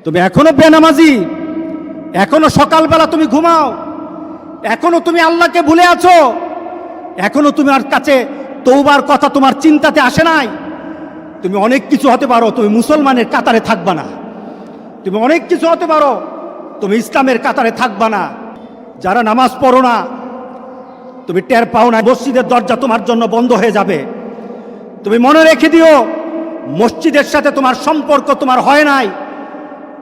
তুমি এখনো বেনামাজি, এখনো সকালবেলা তুমি ঘুমাও, এখনো তুমি আল্লাহকে ভুলে আছো, এখনো তোমার কাছে তওবার কথা তোমার চিন্তাতে আসে নাই। তুমি অনেক কিছু হতে পারো, তুমি মুসলমানের কাতারে থাকবা না। তুমি অনেক কিছু হতে পারো, তুমি ইসলামের কাতারে থাকবা না। যারা নামাজ পড়ো না, তুমি টের পাও না, মসজিদের দরজা তোমার জন্য বন্ধ হয়ে যাবে। তুমি মনে রেখে দিও, মসজিদের সাথে তোমার সম্পর্ক তোমার হয় নাই,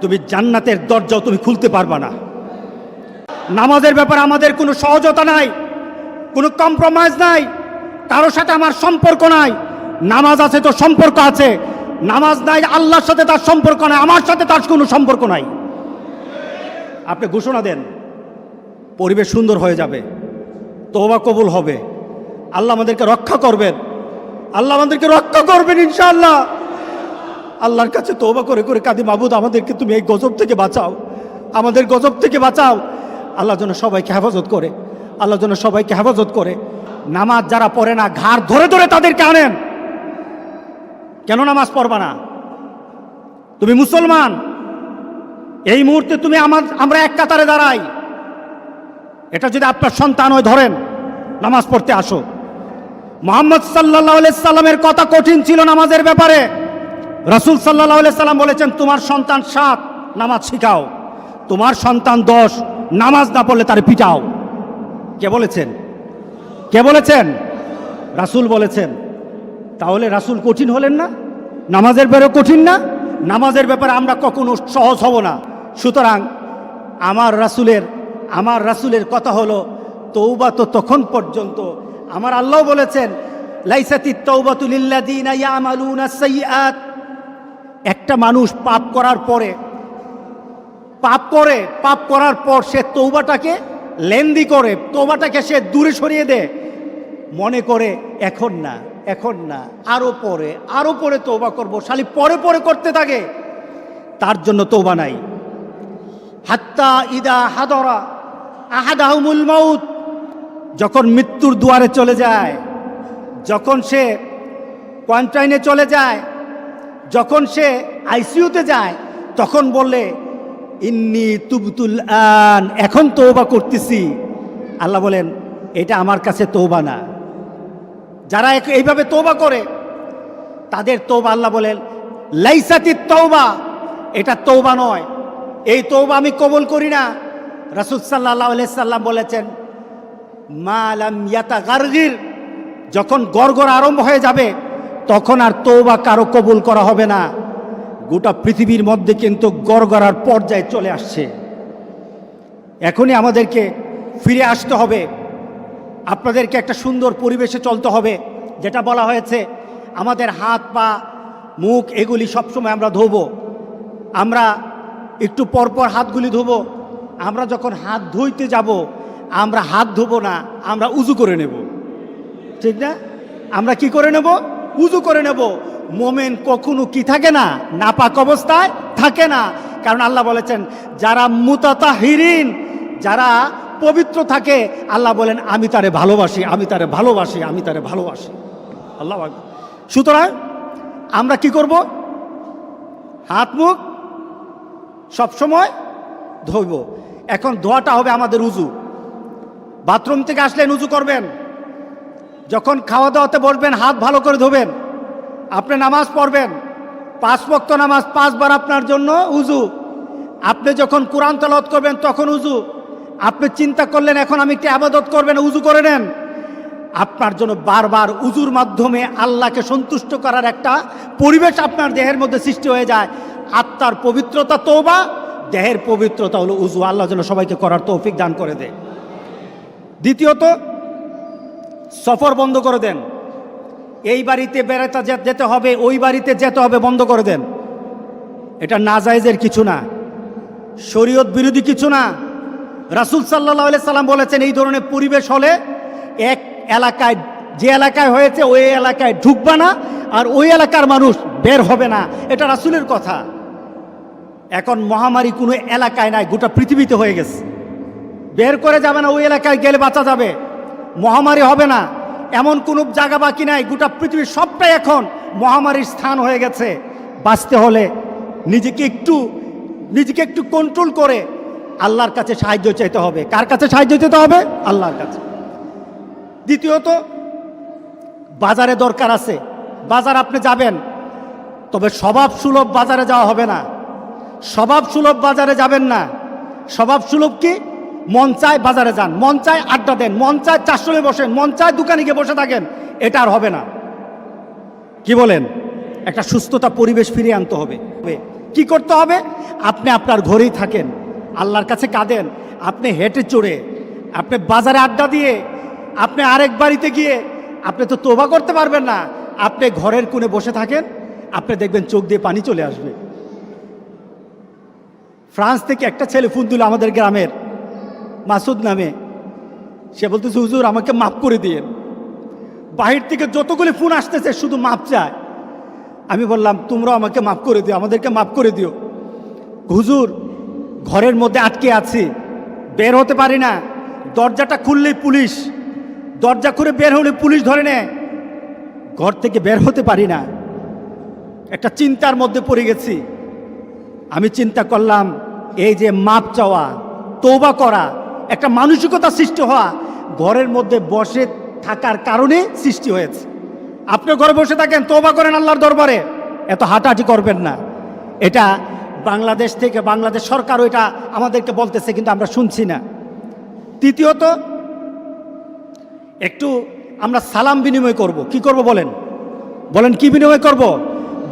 তুমি জান্নাতের দরজাও তুমি খুলতে পারবা না। নামাজের ব্যাপারে আমাদের কোনো সহজতা নাই, কোনো কম্প্রোমাইজ নাই, কারোর সাথে আমার সম্পর্ক নাই। নামাজ আছে তো সম্পর্ক আছে, নামাজ নাই আল্লাহর সাথে তার সম্পর্ক নাই, আমার সাথে তার কোনো সম্পর্ক নাই। আপনি ঘোষণা দেন, পরিবেশ সুন্দর হয়ে যাবে, তওবা কবুল হবে, আল্লাহ আমাদেরকে রক্ষা করবেন, আল্লাহ আমাদেরকে রক্ষা করবেন ইনশাআল্লাহ। আল্লাহর কাছে তওবা করে করে কাঁদি, মাবুদ আমাদেরকে তুমি এই গজব থেকে বাঁচাও, আমাদের গজব থেকে বাঁচাও। আল্লাহ যেন সবাইকে হেফাজত করে, আল্লাহ যেন সবাইকে হেফাজত করে। নামাজ যারা পড়ে না, ঘাড় ধরে ধরে তাদেরকে আনেন। কেন নামাজ পড়বা না? তুমি মুসলমান, এই মুহূর্তে তুমি আমরা এক কাতারে দাঁড়াই। এটা যদি আপনার সন্তান হয়, ধরেন নামাজ পড়তে আসো। মুহাম্মদ সাল্লাল্লাহু আলাইহি সাল্লামের কথা কঠিন ছিল নামাজের ব্যাপারে। রাসূল সাল্লাল্লাহু আলাইহি সাল্লাম বলেছেন, তোমার সন্তান 7 নামাজ শিখাও, তোমার সন্তান 10 নামাজ না পড়লে তারে পিটাও। কে বলেছেন? কে বলেছেন? রাসূল বলেছেন। তাহলে রাসূল কঠিন হলেন না? নামাজের ব্যাপারে কঠিন না? নামাজের ব্যাপারে আমরা কখনো সহজ হব না। সুতরাং আমার রাসূলের কথা হলো, তওবা তো তখন পর্যন্ত। আমার আল্লাহ বলেছেন, লাইসাতিত তাওবাতু লিল্লাযিনা ইয়ামালুনা সাইয়্যাত। একটা মানুষ পাপ করার পর সে তওবাটাকে লেন্দি করে, তওবাটাকে সে দূরে সরিয়ে দেয়, মনে করে এখন না আরো পরে তওবা করব, শালি পরে করতে থাকে, তার জন্য তওবা নাই। হাত্তা ইদা হাদরা আহাদাহুমুল মাউত, যখন মৃত্যুর দুয়ারে চলে যায়, যখন সে কোয়ারেন্টাইনে চলে যায়, যখন সে আইসিইউতে যায়, তখন বললে ইন্নী তুবতুল আন, এখন তওবা করতেছি। আল্লাহ বলেন, এটা আমার কাছে তওবা না। যারা এইভাবে তওবা করে তাদের তওবা, আল্লাহ বলেন লাইসাতিত তওবা, এটা তওবা নয়, এই তওবা আমি কবুল করি না। রাসূল সাল্লাল্লাহু আলাইহি সাল্লাম বলেছেন, মা লাম ইয়াতাগারগির, যখন গড়গড় আরম্ভ হয়ে যাবে তখন আর তওবা কারো কবুল করা হবে না। গোটা পৃথিবীর মধ্যে কিন্তু গড়গড়ার পর্যায়ে চলে আসছে। এখনই আমাদেরকে ফিরে আসতে হবে, আপনাদেরকে একটা সুন্দর পরিবেশে চলতে হবে। যেটা বলা হয়েছে, আমাদের হাত পা মুখ এগুলি সবসময় আমরা ধোবো, আমরা একটু পরপর হাতগুলি ধোবো। আমরা যখন হাত ধুইতে যাব, আমরা হাত ধোবো না, আমরা উজু করে নেব, ঠিক না? আমরা কি করে নেব? উজু করে নেব। মোমেন কখনো কি থাকে না, নাপাক অবস্থায় থাকে না। কারণ আল্লাহ বলেছেন, যারা মুতাতাহিরিন, যারা পবিত্র থাকে, আল্লাহ বলেন আমি তারে ভালোবাসি, আমি তারে ভালোবাসি, আমি তারে ভালোবাসি। আল্লাহ আকবার। সুতরাং আমরা কি করব? হাত মুখ সবসময় ধোব। এখন ধোয়াটা হবে আমাদের উজু। বাথরুম থেকে আসলেন উজু করবেন, যখন খাওয়া দাওয়াতে বসবেন হাত ভালো করে ধোবেন। আপনি নামাজ পড়বেন, 5 ওয়াক্ত নামাজ 5 বার আপনার জন্য উজু। আপনি যখন কোরআন তেলাওয়াত করবেন তখন উজু। আপনি চিন্তা করলেন এখন আমি একটু ইবাদত করবেন, উজু করে নেন। আপনার জন্য বারবার উজুর মাধ্যমে আল্লাহকে সন্তুষ্ট করার একটা পরিবেশ আপনার দেহের মধ্যে সৃষ্টি হয়ে যায়। আত্মার পবিত্রতা তওবা, দেহের পবিত্রতা হলো উজু। আল্লাহ যেন সবাইকে করার তৌফিক দান করে দেয়। দ্বিতীয়ত, সফর বন্ধ করে দেন। এই বাড়িতে বেড়াতে যেতে হবে, ওই বাড়িতে যেতে হবে, বন্ধ করে দেন। এটা নাজায়েজের কিছু না, শরীয়ত বিরোধী কিছু না। রাসূল সাল্লাল্লাহু আলাইহি সাল্লাম বলেছেন, এই ধরনের পরিবেশ হলে এক এলাকায়, যে এলাকায় হয়েছে ওই এলাকায় ঢুকবা না, আর ওই এলাকার মানুষ বের হবে না। এটা রাসূলের কথা। এখন মহামারী কোনো এলাকায় নাই, গোটা পৃথিবীতে হয়ে গেছে। বের করে যাবে না, ওই এলাকায় গেলে বাঁচা যাবে, মহামারী হবে না, এমন কোনো জায়গা বাকি নাই। গোটা পৃথিবীর সবটাই এখন মহামারীর স্থান হয়ে গেছে। বাঁচতে হলে নিজেকে একটু নিজেকে একটু কন্ট্রোল করে আল্লাহর কাছে সাহায্য চাইতে হবে। কার কাছে সাহায্য চাইতে হবে? আল্লাহর কাছে। দ্বিতীয়ত, বাজারে দরকার আছে, বাজার আপনি যাবেন, তবে স্বভাব সুলভ বাজারে যাওয়া হবে না। স্বভাব সুলভ বাজারে যাবেন না। স্বভাব সুলভ কি? মন চায় বাজারে যান, মন চায় আড্ডা দেন, মন চায় চারশোলে বসেন, মন চায় দোকানে গিয়ে বসে থাকেন, এটা আর হবে না। কি বলেন? একটা সুস্থতা পরিবেশ ফিরিয়ে আনতে হবে। কি করতে হবে? আপনি আপনার ঘরেই থাকেন, আল্লাহর কাছে কাঁদেন। আপনি হেঁটে চড়ে, আপনি বাজারে আড্ডা দিয়ে, আপনি আরেক বাড়িতে গিয়ে আপনি তো তওবা করতে পারবেন না। আপনি ঘরের কোণে বসে থাকেন, আপনি দেখবেন চোখ দিয়ে পানি চলে আসবে। ফ্রান্স থেকে একটা ছেলে ফোন দিল আমাদের গ্রামের, মাসুদ নামে। সে বলতেছে, হুজুর আমাকে মাফ করে দিয়েন। বাহির থেকে যতগুলি ফোন আসতেছে শুধু মাপ চায়। আমি বললাম, তোমরাও আমাকে মাফ করে দিও, আমাদেরকে মাফ করে দিও। হুজুর ঘরের মধ্যে আটকে আছি, বের হতে পারি না, দরজাটা খুললেই পুলিশ, দরজা খুলে বের হলে পুলিশ ধরে নেয়, ঘর থেকে বের হতে পারি না। একটা চিন্তার মধ্যে পড়ে গেছি। আমি চিন্তা করলাম, এই যে মাপ চাওয়া, তওবা করা, একটা মানসিকতা সৃষ্টি হওয়া ঘরের মধ্যে বসে থাকার কারণে সৃষ্টি হয়েছে। আপনি ঘরে বসে থাকেন, তওবা করেন আল্লাহর দরবারে, এত হাঁটাহাঁটি করবেন না। এটা বাংলাদেশ থেকে, বাংলাদেশ সরকারও এটা আমাদেরকে বলতেছে, কিন্তু আমরা শুনছি না। তৃতীয়ত, একটু আমরা সালাম বিনিময় করব। কি করব বলেন? বলেন কি বিনিময় করব?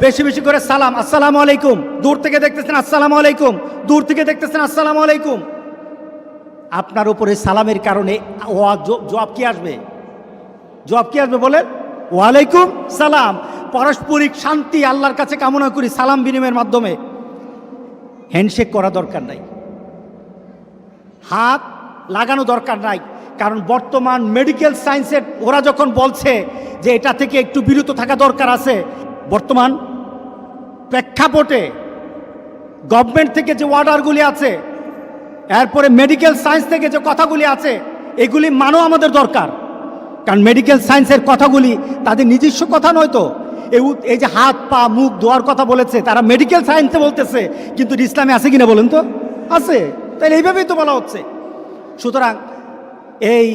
বেশি বেশি করে সালাম। আসসালামু আলাইকুম, দূর থেকে দেখতেছেন আসসালামু আলাইকুম, দূর থেকে দেখতেছেন আসসালামু আলাইকুম। আপনার উপরে সালামের কারণে জবাব কি আসবে? জবাব কি আসবে বলেন? ওয়ালাইকুম সালাম। পারস্পরিক শান্তি আল্লাহর কাছে কামনা করি সালাম বিনিময়ের মাধ্যমে। হ্যান্ডশেক করা দরকার নাই, হাত লাগানো দরকার নাই। কারণ বর্তমান মেডিকেল সায়েন্সের ওরা যখন বলছে যে এটা থেকে একটু বিরত থাকা দরকার আছে, বর্তমান প্রেক্ষাপটে গভর্নমেন্ট থেকে যে অর্ডারগুলি আছে, এরপরে মেডিকেল সায়েন্স থেকে যে কথাগুলি আছে, এগুলি মানো আমাদের দরকার। কারণ মেডিকেল সায়েন্সের কথাগুলি তাদের নিজস্ব কথা নয় তো। এই যে হাত পা মুখ ধোয়ার কথা বলেছে, তারা মেডিকেল সায়েন্সে বলতেছে, কিন্তু ইসলামে আছে কিনা বলেন তো? আছে। তাহলে এইভাবেই তো বলা হচ্ছে। সুতরাং এই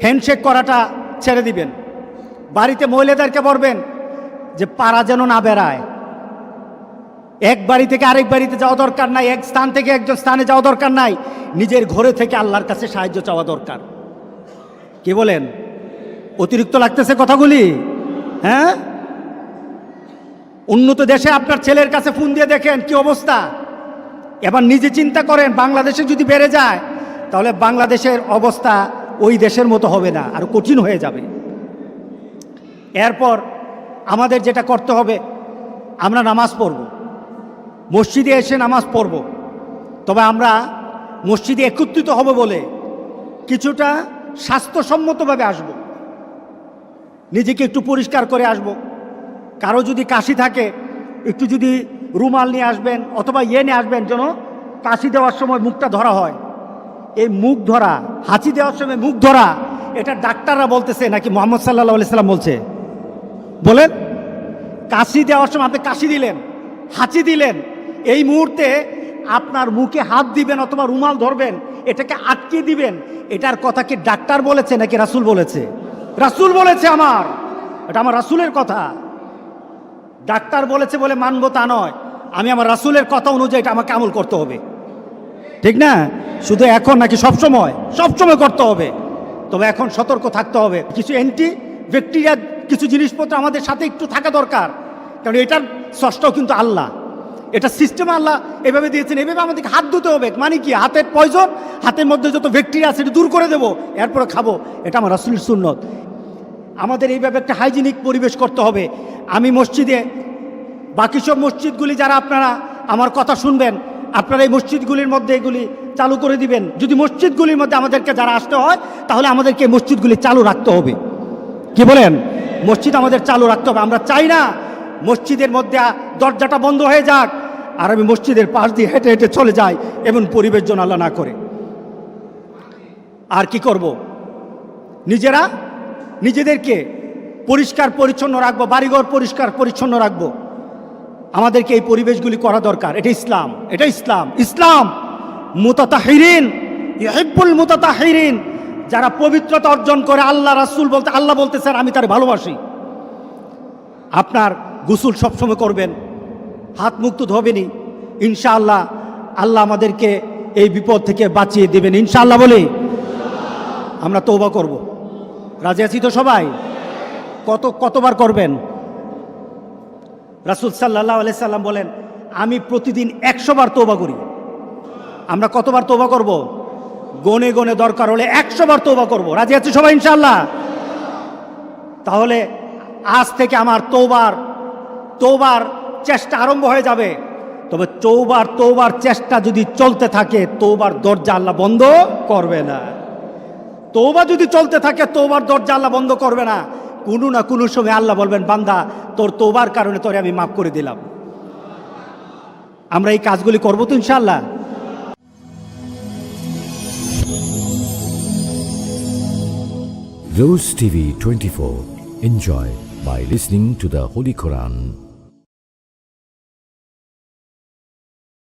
হ্যান্ডশেক করাটা ছেড়ে দিবেন। বাড়িতে মহিলাদেরকে বলবেন যে পাড়া যেন না বেড়ায়, এক বাড়ি থেকে আরেক বাড়িতে যাওয়া দরকার নাই, এক স্থান থেকে একজন স্থানে যাওয়া দরকার নাই, নিজের ঘরে থেকে আল্লাহর কাছে সাহায্য চাওয়া দরকার। কি বলেন? অতিরিক্ত লাগতেছে কথাগুলি? হ্যাঁ, উন্নত দেশে আপনার ছেলের কাছে ফোন দিয়ে দেখেন কি অবস্থা। এবার নিজে চিন্তা করেন, বাংলাদেশে যদি বেড়ে যায় তাহলে বাংলাদেশের অবস্থা ওই দেশের মতো হবে না, আরো কঠিন হয়ে যাবে। এরপর আমাদের যেটা করতে হবে, আমরা নামাজ পড়ব, মসজিদে এসে নামাজ পড়ব। তবে আমরা মসজিদে একত্রিত হব বলে কিছুটা স্বাস্থ্যসম্মতভাবে আসব, নিজেকে একটু পরিষ্কার করে আসব। কারো যদি কাশি থাকে, একটু যদি রুমাল নিয়ে আসবেন অথবা নিয়ে আসবেন, যেন কাশি দেওয়ার সময় মুখটা ধরা হয়। এই মুখ ধরা, হাঁচি দেওয়ার সময় মুখ ধরা, এটা ডাক্তাররা বলতেছে নাকি মুহাম্মদ সাল্লাল্লাহু আলাইহি সাল্লাম বলছে? বলেন। কাশি দেওয়ার সময় আপনি কাশি দিলেন, হাঁচি দিলেন, এই মুহূর্তে আপনার মুখে হাত দিবেন অথবা রুমাল ধরবেন, এটাকে আটকে দিবেন। এটার কথা কি ডাক্তার বলেছে নাকি রাসূল বলেছে? রাসূল বলেছে। এটা আমার রাসূলের কথা। ডাক্তার বলেছে বলে মানবো তা নয়, আমি আমার রাসূলের কথা অনুযায়ী এটা আমাকে আমল করতে হবে, ঠিক না? শুধু এখন নাকি সবসময়? সবসময় করতে হবে। তবে এখন সতর্ক থাকতে হবে। কিছু অ্যান্টি ব্যাকটেরিয়া কিছু জিনিসপত্র আমাদের সাথে একটু থাকা দরকার, কারণ এটার স্রষ্টাও কিন্তু আল্লাহ। এটা সিস্টেম আল্লাহ এভাবে দিয়েছেন, এভাবে আমাদেরকে হাত ধুতে হবে। মানে কি? হাতের পয়জন, হাতের মধ্যে যত ব্যাকটেরিয়া আছে সেটা দূর করে দেবো, এরপরে খাবো। এটা আমার রাসূলের সুন্নত। আমাদের এইভাবে একটা হাইজিনিক পরিবেশ করতে হবে। আমি মসজিদে, বাকি সব মসজিদগুলি যারা আপনারা আমার কথা শুনবেন, আপনারা এই মসজিদগুলির মধ্যে এগুলি চালু করে দিবেন। যদি মসজিদগুলির মধ্যে আমাদেরকে যারা আসতে হয়, তাহলে আমাদেরকে এই মসজিদগুলি চালু রাখতে হবে। কি বলেন? মসজিদ আমাদের চালু রাখতে হবে। আমরা চাই না মসজিদের মধ্যে দরজাটা বন্ধ হয়ে যাক আর আমি মসজিদের পাশ দিয়ে হেঁটে হেঁটে চলে যাই, এমন পরিবেশ যেন আল্লাহ না করে। আর কি করব? নিজেদেরকে পরিষ্কার পরিচ্ছন্ন রাখবো, বাড়িঘর পরিষ্কার পরিচ্ছন্ন রাখবো। আমাদেরকে এই পরিবেশগুলি করা দরকার। এটা ইসলাম, এটা ইসলাম। ইসলাম মুতাতাহিরিন ইউহিব্বুল মুতাতাহিরিন, যারা পবিত্রতা অর্জন করে, আল্লাহ রাসূল বলতে, আল্লাহ বলতেছেন আমি তার ভালোবাসি। আপনার গোসল সবসময় করবেন, হাত মুখ তো ধোবেনি, ইনশাআল্লাহ আল্লাহ আমাদেরকে এই বিপদ থেকে বাঁচিয়ে দেবেন ইনশাআল্লাহ। বলি আমরা তওবা করব। রাজি আছি তো সবাই? কতবার করবেন? রাসূল সাল্লাল্লাহু আলাইহি সাল্লাম বলেন আমি প্রতিদিন 100 বার তওবা করি। আমরা কতবার তওবা করব? গনে গনে দরকার হলে 100 বার তওবা করব। রাজি আছি সবাই ইনশাআল্লাহ? তাহলে আজ থেকে আমার তওবার চেষ্টা আরম্ভ হয়ে যাবে। তবে তওবার চেষ্টা যদি চলতে থাকে, তওবার দরজা আল্লাহ বন্ধ করবে না। তওবা যদি চলতে থাকে, তওবার দরজা আল্লাহ বন্ধ করবে না। কোনো না কোনো সময় আল্লাহ বলবেন বান্দা তোর তওবার কারণে তোরে আমি মাফ করে দিলাম। আমরা এই কাজগুলি করবো তো ইনশাআল্লাহ? Rose TV 24. Enjoy by listening to the Holy Quran.